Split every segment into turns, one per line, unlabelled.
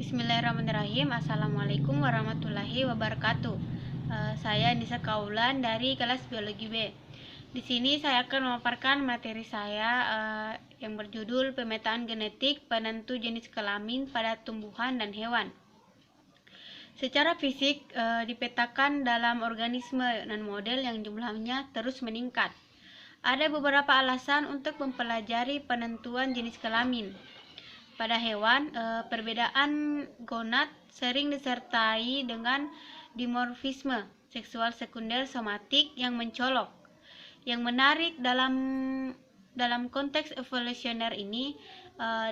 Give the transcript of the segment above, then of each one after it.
Bismillahirrahmanirrahim. Assalamualaikum warahmatullahi wabarakatuh. Saya Nisa Kaulan dari kelas Biologi B. Di sini saya akan memaparkan materi saya yang berjudul Pemetaan Genetik Penentu Jenis Kelamin pada Tumbuhan dan Hewan. Secara fisik dipetakan dalam organisme dan model yang jumlahnya terus meningkat. Ada beberapa alasan untuk mempelajari penentuan jenis kelamin. Pada hewan, perbedaan gonad sering disertai dengan dimorfisme seksual sekunder somatik yang mencolok. Yang menarik dalam konteks evolusioner ini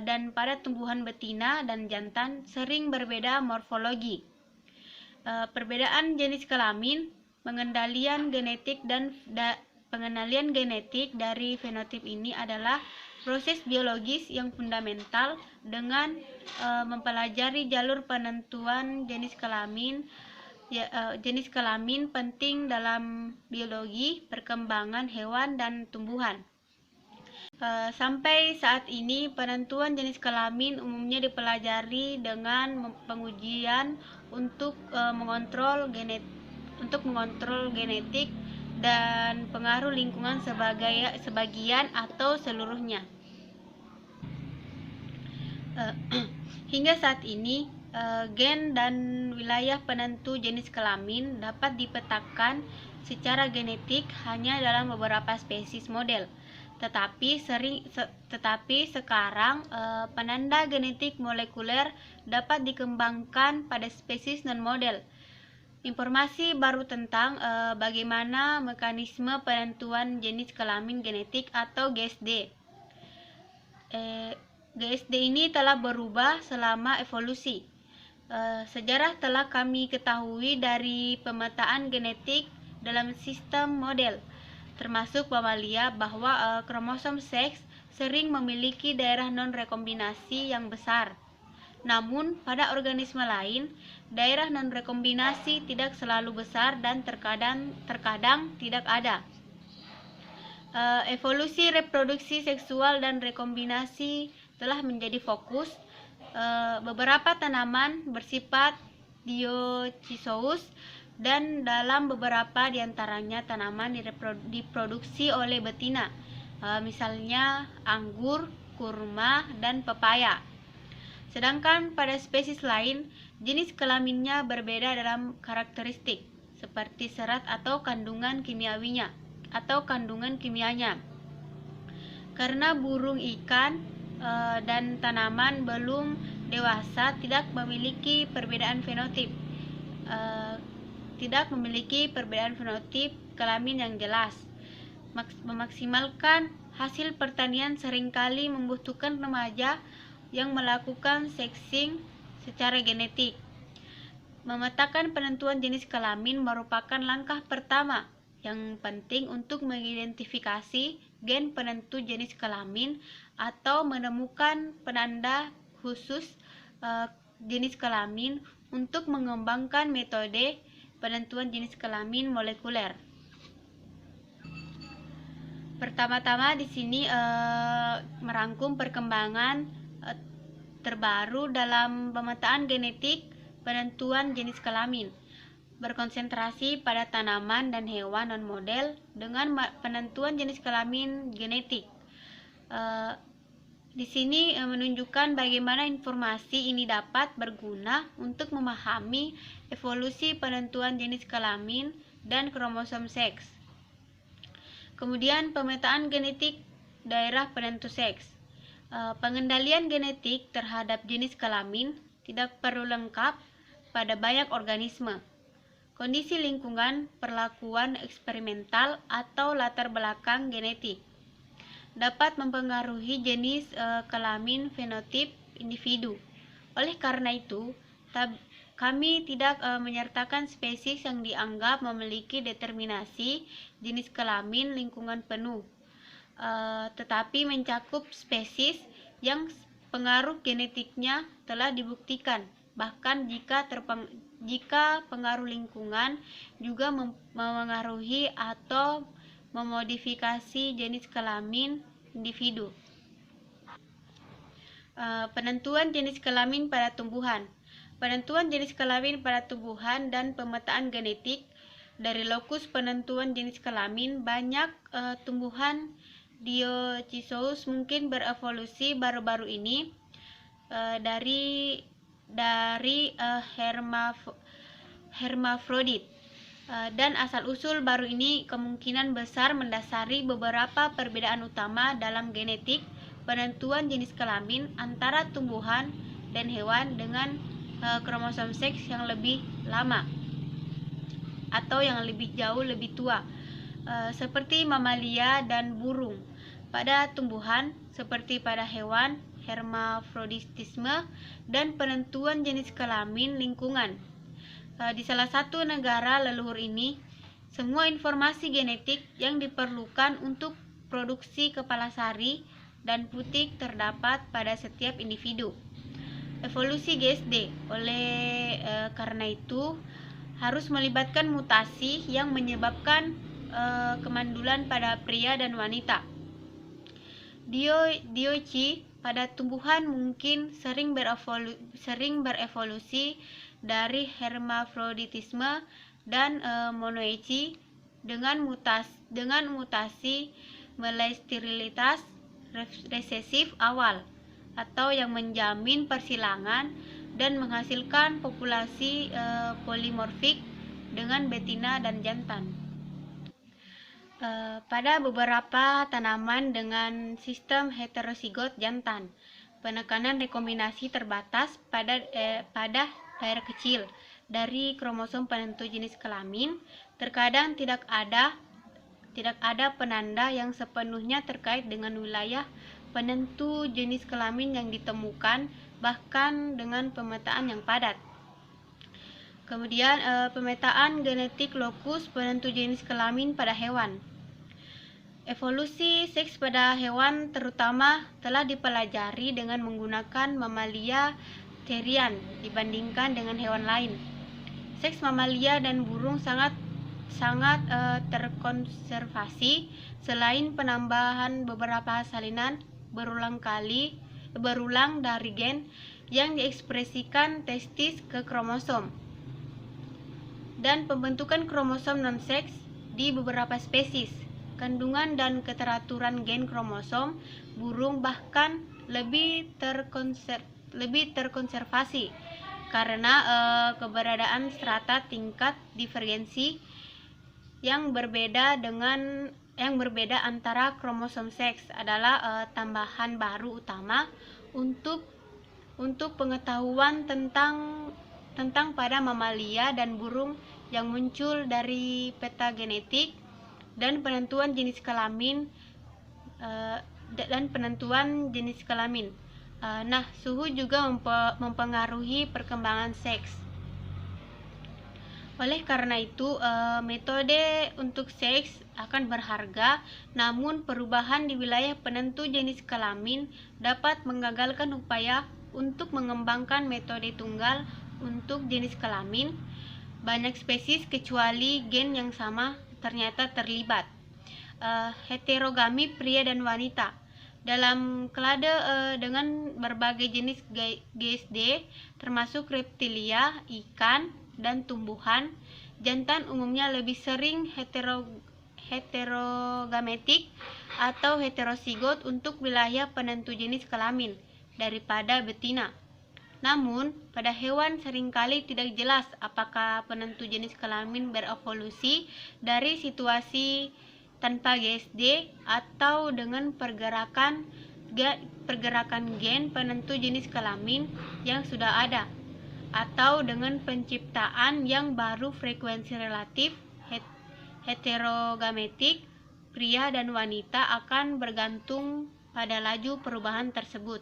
dan pada tumbuhan betina dan jantan sering berbeda morfologi. Perbedaan jenis kelamin, pengendalian genetik pengenalian genetik dari fenotip ini adalah proses biologis yang fundamental dengan mempelajari jalur penentuan jenis kelamin. Jenis kelamin penting dalam biologi perkembangan hewan dan tumbuhan. Sampai saat ini penentuan jenis kelamin umumnya dipelajari dengan pengujian untuk mengontrol genetik dan pengaruh lingkungan sebagian atau seluruhnya. Hingga saat ini gen dan wilayah penentu jenis kelamin dapat dipetakan secara genetik hanya dalam beberapa spesies model. Tetapi sekarang penanda genetik molekuler dapat dikembangkan pada spesies non-model. Informasi baru tentang bagaimana mekanisme penentuan jenis kelamin genetik atau GSD. GSD ini telah berubah selama evolusi. Sejarah telah kami ketahui dari pemetaan genetik dalam sistem model, termasuk mamalia, bahwa kromosom seks sering memiliki daerah non-rekombinasi yang besar. Namun, pada organisme lain, daerah non-rekombinasi tidak selalu besar dan terkadang tidak ada. Evolusi reproduksi seksual dan rekombinasi telah menjadi fokus. Beberapa tanaman bersifat dioecious dan dalam beberapa diantaranya tanaman diproduksi oleh betina, misalnya anggur, kurma, dan pepaya. Sedangkan pada spesies lain, jenis kelaminnya berbeda dalam karakteristik, seperti serat atau kandungan kimianya. Karena burung, ikan, dan tanaman belum dewasa tidak memiliki perbedaan fenotip kelamin yang jelas. Memaksimalkan hasil pertanian seringkali membutuhkan remaja yang melakukan sexing secara genetik. Memetakan penentuan jenis kelamin merupakan langkah pertama yang penting untuk mengidentifikasi gen penentu jenis kelamin atau menemukan penanda khusus jenis kelamin untuk mengembangkan metode penentuan jenis kelamin molekuler. Pertama-tama di sini merangkum perkembangan terbaru dalam pemetaan genetik penentuan jenis kelamin, berkonsentrasi pada tanaman dan hewan non-model dengan penentuan jenis kelamin genetik. Di sini menunjukkan bagaimana informasi ini dapat berguna untuk memahami evolusi penentuan jenis kelamin dan kromosom seks. Kemudian pemetaan genetik daerah penentu seks. Pengendalian genetik terhadap jenis kelamin tidak perlu lengkap pada banyak organisme. Kondisi lingkungan, perlakuan eksperimental, atau latar belakang genetik dapat mempengaruhi jenis kelamin fenotip individu. Oleh karena itu, kami tidak menyertakan spesies yang dianggap memiliki determinasi jenis kelamin lingkungan penuh. Tetapi mencakup spesies yang pengaruh genetiknya telah dibuktikan, bahkan jika pengaruh lingkungan juga memengaruhi atau memodifikasi jenis kelamin individu. Penentuan jenis kelamin pada tumbuhan. Penentuan jenis kelamin pada tumbuhan dan pemetaan genetik. Dari lokus penentuan jenis kelamin, banyak tumbuhan Dioecious mungkin berevolusi baru-baru ini dari hermafrodit. Dan asal-usul baru ini kemungkinan besar mendasari beberapa perbedaan utama dalam genetik penentuan jenis kelamin antara tumbuhan dan hewan dengan kromosom seks yang lebih lama atau yang lebih jauh lebih tua, seperti mamalia dan burung. Pada tumbuhan, seperti pada hewan, hermafroditisme dan penentuan jenis kelamin lingkungan. Di salah satu negara leluhur ini, semua informasi genetik yang diperlukan untuk produksi kepala sari dan putik terdapat pada setiap individu. Evolusi GSD, karena itu harus melibatkan mutasi yang menyebabkan kemandulan pada pria dan wanita. Dioichi pada tumbuhan mungkin sering berevolusi dari hermafroditisme dan monoichi dengan mutasi mulai sterilitas resesif awal atau yang menjamin persilangan dan menghasilkan populasi polimorfik dengan betina dan jantan. Pada beberapa tanaman dengan sistem heterosigot jantan, penekanan rekombinasi terbatas pada daerah kecil dari kromosom penentu jenis kelamin. Terkadang tidak ada penanda yang sepenuhnya terkait dengan wilayah penentu jenis kelamin yang ditemukan, bahkan dengan pemetaan yang padat. Kemudian pemetaan genetik lokus penentu jenis kelamin pada hewan. Evolusi seks pada hewan terutama telah dipelajari dengan menggunakan mamalia therian dibandingkan dengan hewan lain. Seks mamalia dan burung sangat terkonservasi selain penambahan beberapa salinan berulang dari gen yang diekspresikan testis ke kromosom dan pembentukan kromosom non-seks di beberapa spesies. Kandungan dan keteraturan gen kromosom burung bahkan lebih terkonservasi karena keberadaan strata tingkat divergensi yang berbeda antara kromosom seks adalah tambahan baru utama untuk pengetahuan tentang pada mamalia dan burung yang muncul dari peta genetik dan penentuan jenis kelamin suhu juga mempengaruhi perkembangan seks. Oleh karena itu, metode untuk seks akan berharga, namun perubahan di wilayah penentu jenis kelamin dapat menggagalkan upaya untuk mengembangkan metode tunggal untuk jenis kelamin. Banyak spesies kecuali gen yang sama ternyata terlibat. Heterogami pria dan wanita. Dalam klade dengan berbagai jenis GSD, termasuk reptilia, ikan, dan tumbuhan, jantan umumnya lebih sering heterogametik atau heterosigot untuk wilayah penentu jenis kelamin daripada betina. Namun, pada hewan seringkali tidak jelas apakah penentu jenis kelamin berevolusi dari situasi tanpa GSD atau dengan pergerakan gen penentu jenis kelamin yang sudah ada, atau dengan penciptaan yang baru. Frekuensi relatif heterogametik pria dan wanita akan bergantung pada laju perubahan tersebut.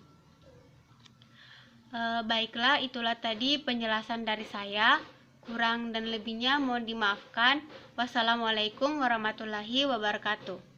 Baiklah, itulah tadi penjelasan dari saya. Kurang dan lebihnya mohon dimaafkan. Wassalamualaikum warahmatullahi wabarakatuh.